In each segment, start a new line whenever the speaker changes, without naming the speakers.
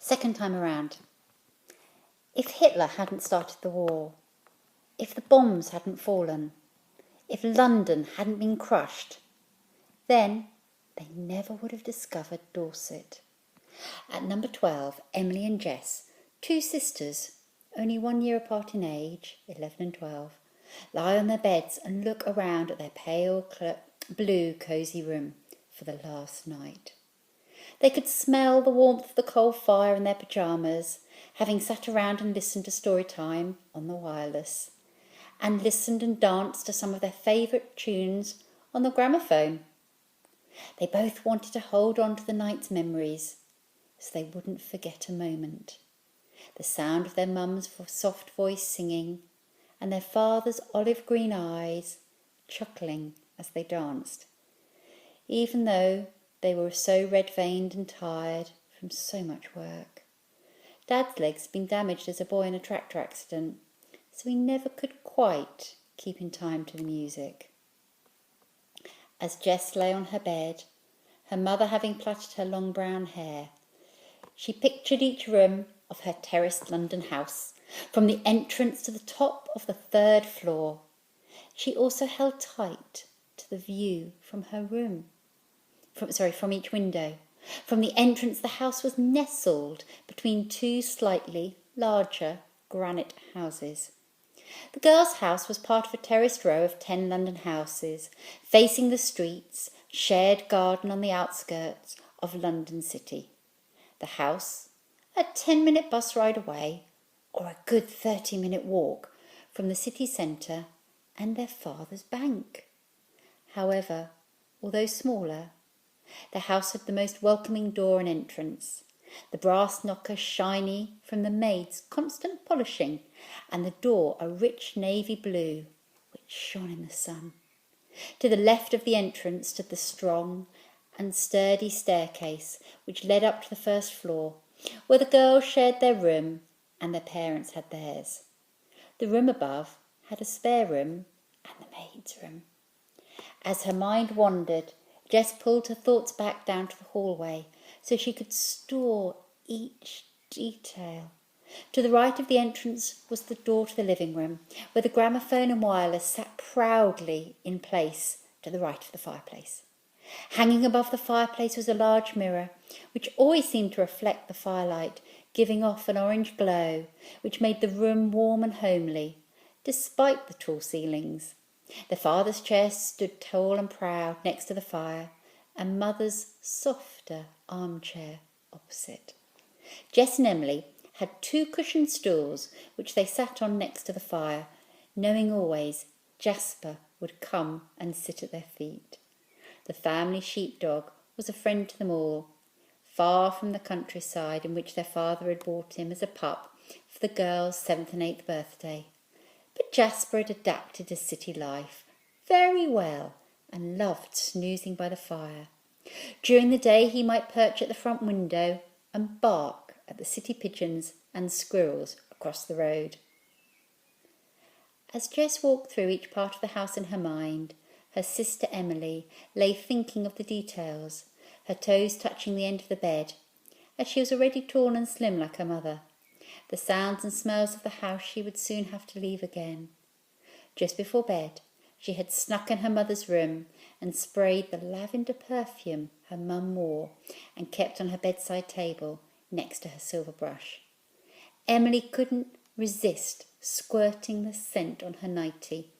Second time around. If Hitler hadn't started the war, if the bombs hadn't fallen, if London hadn't been crushed, then they never would have discovered Dorset. At number 12, Emily and Jess, two sisters, only 1 year apart in age, 11 and 12, lie on their beds and look around at their pale blue cosy room for the last night. They could smell the warmth of the coal fire in their pyjamas, having sat around and listened to story time on the wireless, and listened and danced to some of their favourite tunes on the gramophone. They both wanted to hold on to the night's memories, so they wouldn't forget a moment. The sound of their mum's soft voice singing, and their father's olive green eyes chuckling as they danced, even though they were so red-veined and tired from so much work. Dad's legs had been damaged as a boy in a tractor accident, so he never could quite keep in time to the music. As Jess lay on her bed, her mother having plaited her long brown hair, she pictured each room of her terraced London house, from the entrance to the top of the 3rd floor. She also held tight to the view from her room. From each window. From the entrance, the house was nestled between two slightly larger granite houses. The girls' house was part of a terraced row of 10 London houses, facing the streets, shared garden on the outskirts of London City. The house, a 10-minute bus ride away, or a good 30-minute walk from the city centre and their father's bank. However, although smaller, the house had the most welcoming door and entrance, the brass knocker shiny from the maid's constant polishing, and the door a rich navy blue which shone in the sun. To the left of the entrance stood the strong and sturdy staircase which led up to the 1st floor, where the girls shared their room and their parents had theirs. The room above had a spare room and the maid's room. As her mind wandered, Jess pulled her thoughts back down to the hallway so she could store each detail. To the right of the entrance was the door to the living room, where the gramophone and wireless sat proudly in place to the right of the fireplace. Hanging above the fireplace was a large mirror, which always seemed to reflect the firelight, giving off an orange glow, which made the room warm and homely, despite the tall ceilings. The father's chair stood tall and proud next to the fire, and mother's softer armchair opposite. Jess and Emily had 2 cushioned stools which they sat on next to the fire, knowing always Jasper would come and sit at their feet. The family sheepdog was a friend to them all, far from the countryside in which their father had bought him as a pup for the girls' 7th and 8th birthday. But Jasper had adapted to city life very well and loved snoozing by the fire. During the day he might perch at the front window and bark at the city pigeons and squirrels across the road. As Jess walked through each part of the house in her mind, her sister Emily lay thinking of the details, her toes touching the end of the bed, as she was already tall and slim like her mother. The sounds and smells of the house she would soon have to leave again. Just before bed, she had snuck in her mother's room and sprayed the lavender perfume her mum wore and kept on her bedside table next to her silver brush. Emily couldn't resist squirting the scent on her nightie,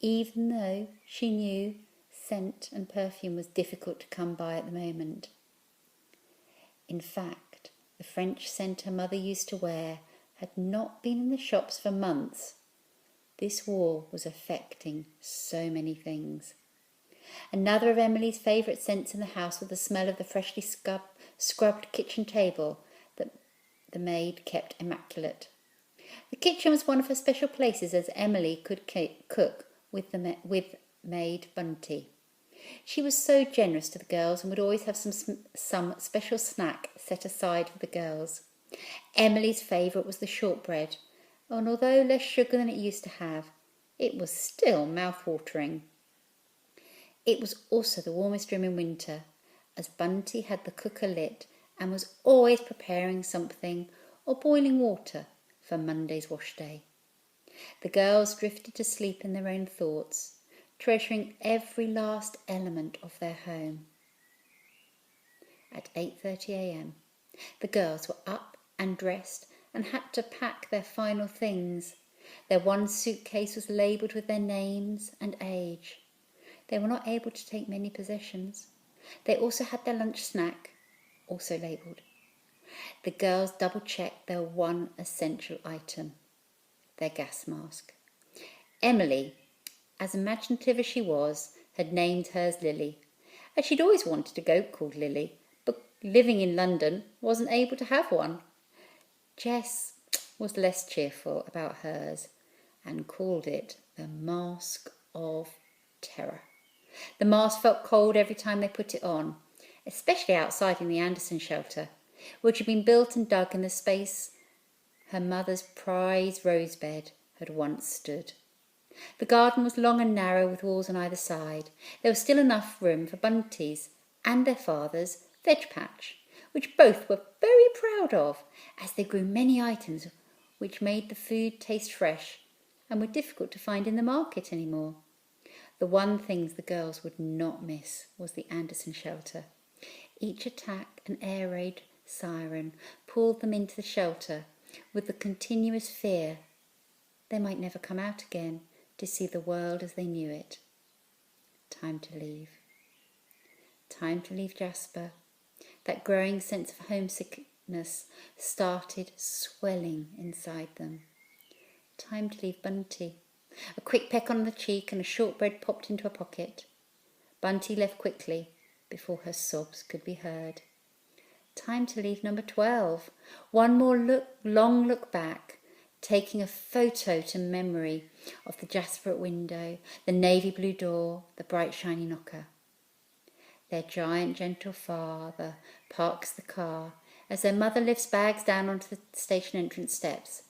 even though she knew scent and perfume was difficult to come by at the moment. In fact, the French scent her mother used to wear had not been in the shops for months. This war was affecting so many things. Another of Emily's favourite scents in the house was the smell of the freshly scrubbed kitchen table that the maid kept immaculate. The kitchen was one of her special places, as Emily could cook with maid Bunty. She was so generous to the girls and would always have some special snack set aside for the girls. Emily's favourite was the shortbread, and although less sugar than it used to have, it was still mouth-watering. It was also the warmest room in winter, as Bunty had the cooker lit and was always preparing something or boiling water for Monday's wash day. The girls drifted to sleep in their own thoughts, treasuring every last element of their home. At 8:30 a.m, the girls were up and dressed and had to pack their final things. Their one suitcase was labelled with their names and age. They were not able to take many possessions. They also had their lunch snack, also labelled. The girls double-checked their one essential item, their gas mask. Emily, as imaginative as she was, had named hers Lily, as she'd always wanted a goat called Lily, but living in London wasn't able to have one. Jess was less cheerful about hers and called it the Mask of Terror. The mask felt cold every time they put it on, especially outside in the Anderson shelter, which had been built and dug in the space her mother's prized rosebed had once stood. The garden was long and narrow with walls on either side. There was still enough room for Bunty's and their father's veg patch, which both were very proud of, as they grew many items which made the food taste fresh and were difficult to find in the market anymore. The one thing the girls would not miss was the Anderson shelter. Each attack and air raid siren pulled them into the shelter with the continuous fear they might never come out again to see the world as they knew it. Time to leave. Time to leave Jasper. That growing sense of homesickness started swelling inside them. Time to leave Bunty. A quick peck on the cheek and a shortbread popped into a pocket. Bunty left quickly before her sobs could be heard. Time to leave number 12. One more long look back, taking a photo to memory of the jasperate window, the navy blue door, the bright shiny knocker. Their giant gentle father parks the car as their mother lifts bags down onto the station entrance steps,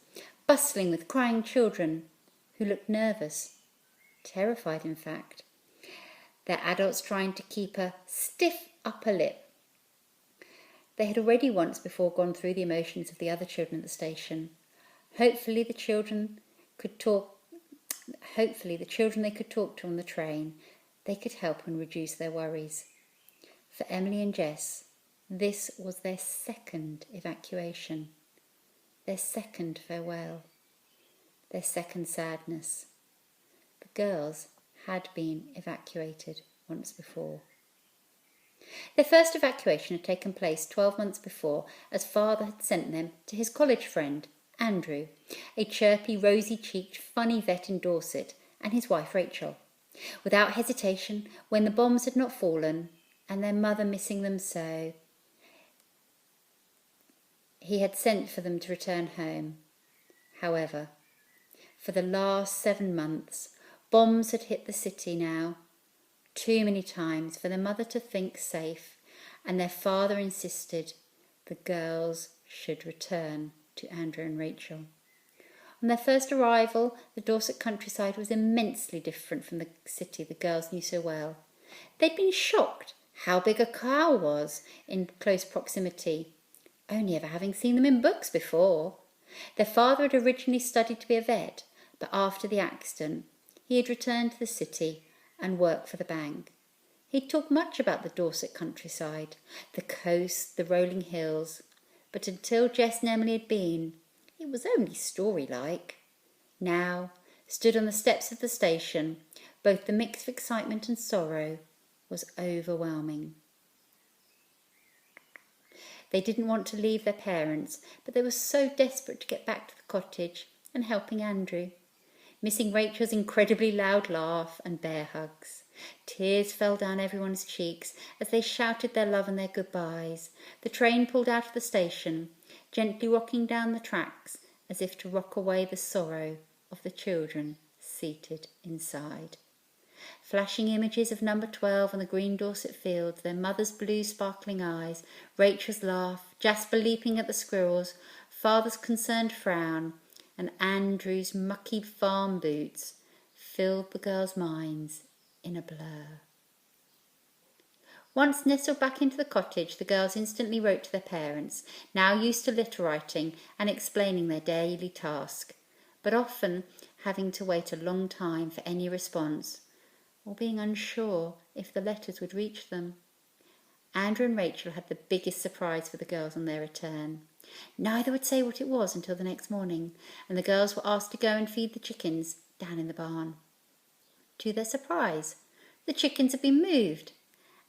bustling with crying children who looked nervous, terrified in fact. Their adults trying to keep a stiff upper lip. They had already once before gone through the emotions of the other children at the station. Hopefully the children they could talk to on the train, they could help and reduce their worries. For Emily and Jess, this was their second evacuation, their second farewell, their second sadness. The girls had been evacuated once before. Their first evacuation had taken place 12 months before, as father had sent them to his college friend, Andrew, a chirpy, rosy-cheeked, funny vet in Dorset, and his wife Rachel. Without hesitation, when the bombs had not fallen, and their mother missing them so, he had sent for them to return home. However, for the last 7 months, bombs had hit the city now, too many times for their mother to think safe, and their father insisted the girls should return to Andrew and Rachel. On their first arrival, the Dorset countryside was immensely different from the city the girls knew so well. They'd been shocked how big a cow was in close proximity, only ever having seen them in books before. Their father had originally studied to be a vet, but after the accident, he had returned to the city and worked for the bank. He'd talked much about the Dorset countryside, the coast, the rolling hills, but until Jess and Emily had been, it was only story-like. Now, stood on the steps of the station, both the mix of excitement and sorrow was overwhelming. They didn't want to leave their parents, but they were so desperate to get back to the cottage and helping Andrew. Missing Rachel's incredibly loud laugh and bear hugs. Tears fell down everyone's cheeks as they shouted their love and their goodbyes. The train pulled out of the station, gently rocking down the tracks as if to rock away the sorrow of the children seated inside. Flashing images of number 12 on the green Dorset fields, their mother's blue sparkling eyes, Rachel's laugh, Jasper leaping at the squirrels, father's concerned frown, and Andrew's mucky farm boots filled the girls' minds in a blur. Once nestled back into the cottage, the girls instantly wrote to their parents, now used to letter writing and explaining their daily task, but often having to wait a long time for any response, or being unsure if the letters would reach them. Andrew and Rachel had the biggest surprise for the girls on their return. Neither would say what it was until the next morning, and the girls were asked to go and feed the chickens down in the barn. To their surprise, the chickens had been moved,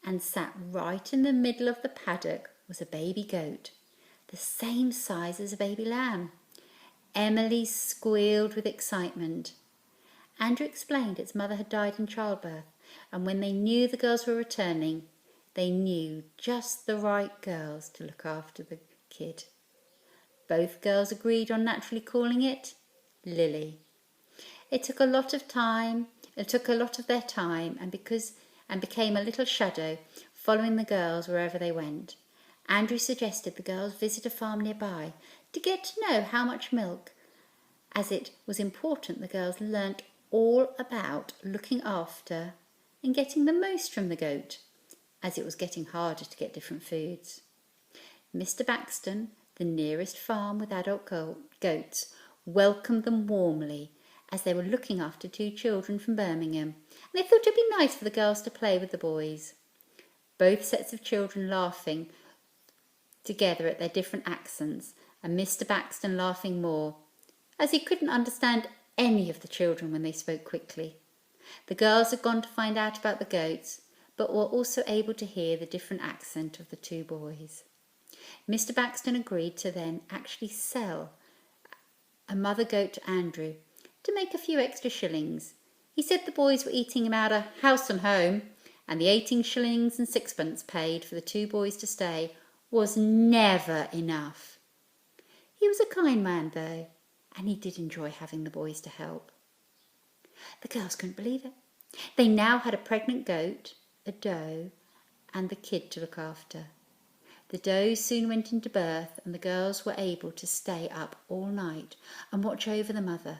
and sat right in the middle of the paddock was a baby goat, the same size as a baby lamb. Emily squealed with excitement. Andrew explained its mother had died in childbirth, and when they knew the girls were returning, they knew just the right girls to look after the kid. Both girls agreed on naturally calling it Lily. It took a lot of their time, and became a little shadow, following the girls wherever they went. Andrew suggested the girls visit a farm nearby to get to know how much milk, as it was important the girls learnt all about looking after and getting the most from the goat, as it was getting harder to get different foods. Mr. Baxton, the nearest farm with adult goats, welcomed them warmly, as they were looking after 2 children from Birmingham, and they thought it would be nice for the girls to play with the boys. Both sets of children laughing together at their different accents, and Mr. Baxton laughing more, as he couldn't understand any of the children when they spoke quickly. The girls had gone to find out about the goats, but were also able to hear the different accent of the 2 boys. Mr. Baxton agreed to then actually sell a mother goat to Andrew to make a few extra shillings. He said the boys were eating him out of house and home, and the 18 shillings and 6pence paid for the 2 boys to stay was never enough. He was a kind man, though, and he did enjoy having the boys to help. The girls couldn't believe it. They now had a pregnant goat, a doe, and the kid to look after. The doe soon went into birth, and the girls were able to stay up all night and watch over the mother.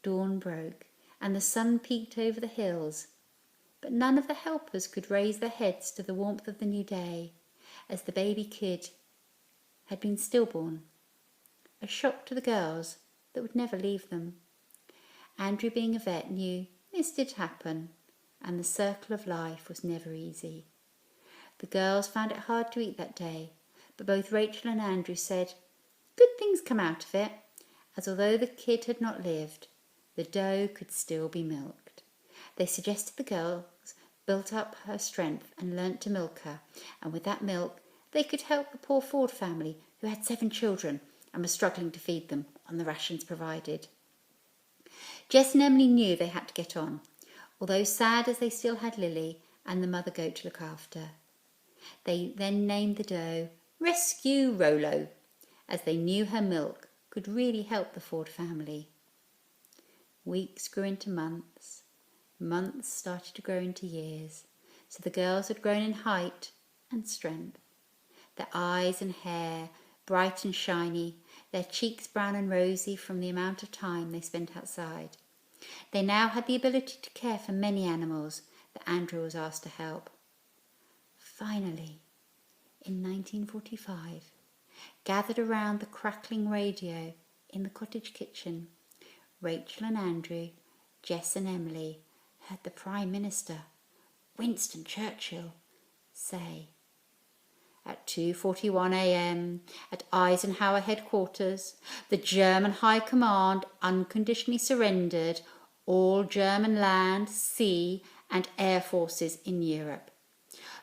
Dawn broke, and the sun peeked over the hills, but none of the helpers could raise their heads to the warmth of the new day, as the baby kid had been stillborn, a shock to the girls that would never leave them. Andrew, being a vet, knew this did happen, and the circle of life was never easy. The girls found it hard to eat that day, but both Rachel and Andrew said good things come out of it, as although the kid had not lived, the doe could still be milked. They suggested the girls built up her strength and learnt to milk her, and with that milk they could help the poor Ford family who had 7 children and were struggling to feed them on the rations provided. Jess and Emily knew they had to get on, although sad as they still had Lily and the mother goat to look after. They then named the doe Rescue Rolo, as they knew her milk could really help the Ford family. Weeks grew into months. Months started to grow into years, so the girls had grown in height and strength. Their eyes and hair bright and shiny, their cheeks brown and rosy from the amount of time they spent outside. They now had the ability to care for many animals that Andrew was asked to help. Finally, in 1945, gathered around the crackling radio in the cottage kitchen, Rachel and Andrew, Jess and Emily heard the Prime Minister, Winston Churchill, say, "At 2:41 a.m. at Eisenhower headquarters, the German High Command unconditionally surrendered all German land, sea and air forces in Europe.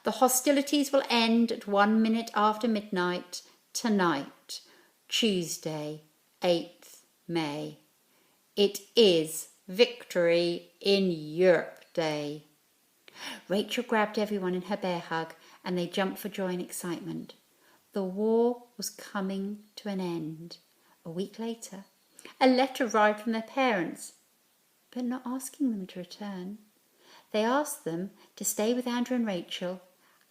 The hostilities will end at 1 minute after midnight tonight, Tuesday, 8th May. It is Victory in Europe Day." Rachel grabbed everyone in her bear hug, and they jumped for joy and excitement. The war was coming to an end. A week later, a letter arrived from their parents, but not asking them to return. They asked them to stay with Andrew and Rachel,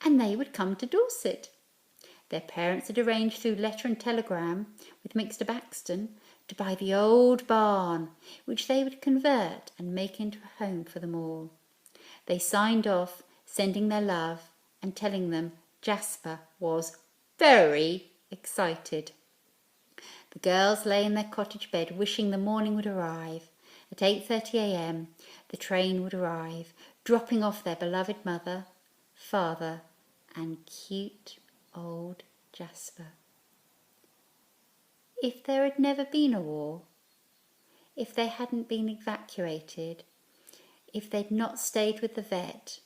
and they would come to Dorset. Their parents had arranged through letter and telegram with Mr. Baxton to buy the old barn, which they would convert and make into a home for them all. They signed off, sending their love and telling them Jasper was very excited. The girls lay in their cottage bed wishing the morning would arrive. At 8:30 a.m. the train would arrive, dropping off their beloved mother, father, and cute old Jasper. If there had never been a war, if they hadn't been evacuated, if they'd not stayed with the vet,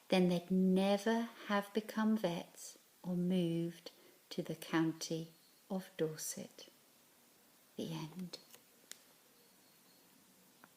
then they'd never have become vets or moved to the county of Dorset. The end.